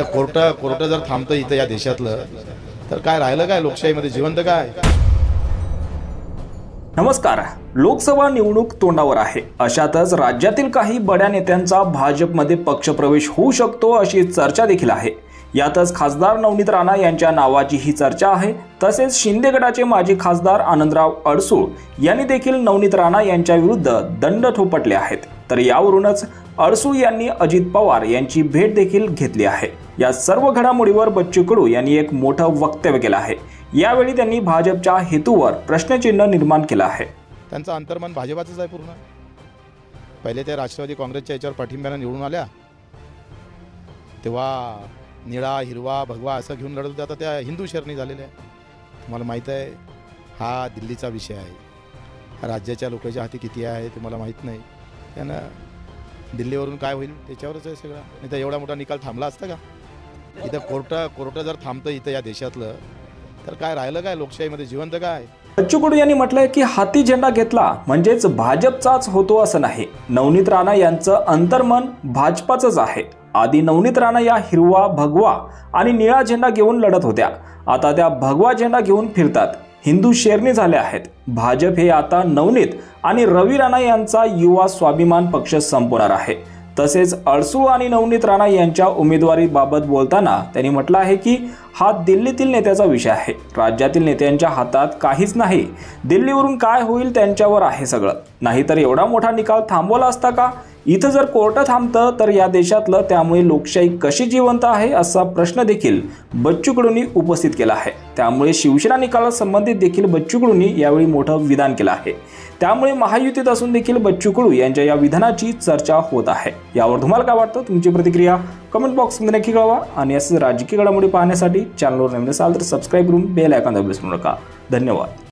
इथं कोर्ट जर थांबतं इथं या देशातलं तर काय राहिलं काय लोकशाहीमध्ये जिवंत काय? नमस्कार. लोकसभा निवडणूक तोंडावर आहे. अशातच राज्यातील काही बड्या नेत्यांचा भाजपमध्ये पक्षप्रवेश होऊ शकतो अशी चर्चा देखील आहे. यातच खासदार नवनीत राणा यांच्या नावाची ही चर्चा आहे. तसेच शिंदे गटाचे माजी खासदार आनंदराव अडसूळ यांनी देखील नवनीत राणा यांच्या विरुद्ध दंड थोपटले आहेत. तर यावरूनच अडसूळ यांनी अजित पवार यांची भेट देखील घेतली आहे. या सर्व घडामोडीवर बच्चू कडू यांनी एक मोठं वक्तव्य केलं आहे. यावेळी त्यांनी भाजपच्या हेतूवर प्रश्नचिन्ह निर्माण केलं आहे. त्यांचं अंतर्मन भाजपाचंच आहे पूर्ण. पहिले ते राष्ट्रवादी काँग्रेसच्या याच्यावर पाठिंब्यानं निवडून आल्या तेव्हा निळा हिरवा भगवा असं घेऊन लढत होते. आता त्या हिंदू शरणी झालेल्या आहे. तुम्हाला माहीत आहे हा दिल्लीचा विषय आहे. राज्याच्या लोकांच्या हाती किती आहे तुम्हाला माहीत नाही. त्यानं दिल्लीवरून काय होईल त्याच्यावरच आहे सगळं. नाही तर एवढा मोठा निकाल थांबला असता का? इथं कोर्ट जर थांबतं इथं या देशातलं तर काय राहिलं काय लोकशाहीमध्ये जिवंत काय? बच्चू कडू यांनी म्हटलंय की हाती झेंडा घेतला म्हणजेच भाजपचाच होतो असं नाही. नवनीत राणा यांचं अंतर्मन भाजपाचंच आहे. आधी नवनीत राणा या हिरवा भगवा आणि निळा झेंडा घेऊन लढत होत्या. आता त्या भगवा झेंडा घेऊन फिरतात. हिंदू शेरणी झाल्या आहेत. भाजप हे आता नवनीत आणि रवी राणा यांचा युवा स्वाभिमान पक्ष संपवणार आहे. तसेच अडसूळ आणि नवनीत राणा यांच्या उमेदवारीबाबत बोलताना त्यांनी म्हटलं आहे की हा दिल्लीतील नेत्याचा विषय आहे. राज्यातील नेत्यांच्या हातात काहीच नाही. दिल्लीवरून काय होईल त्यांच्यावर आहे सगळं. नाहीतर एवढा मोठा निकाल थांबवला असता का? इथं जर कोर्ट थांबतं तर या देशातलं त्यामुळे लोकशाही कशी जिवंत आहे असा प्रश्न देखील बच्चू कडूंनी उपस्थित केला आहे. त्यामुळे शिवसेना निकालासंबंधित देखील बच्चू कडूंनी यावेळी मोठं विधान केलं आहे. त्यामुळे महायुतीत असून देखील बच्चू कडू यांच्या या विधानाची चर्चा होत आहे. यावर तुम्हाला काय वाटतं? तुमची प्रतिक्रिया कमेंट बॉक्समध्ये नक्की कळवा. आणि असेच राजकीय घडामोडी पाहण्यासाठी चॅनलवर नवीन असाल तर सबस्क्राईब करून बेल आयकॉन दाबून विसरू नका. धन्यवाद.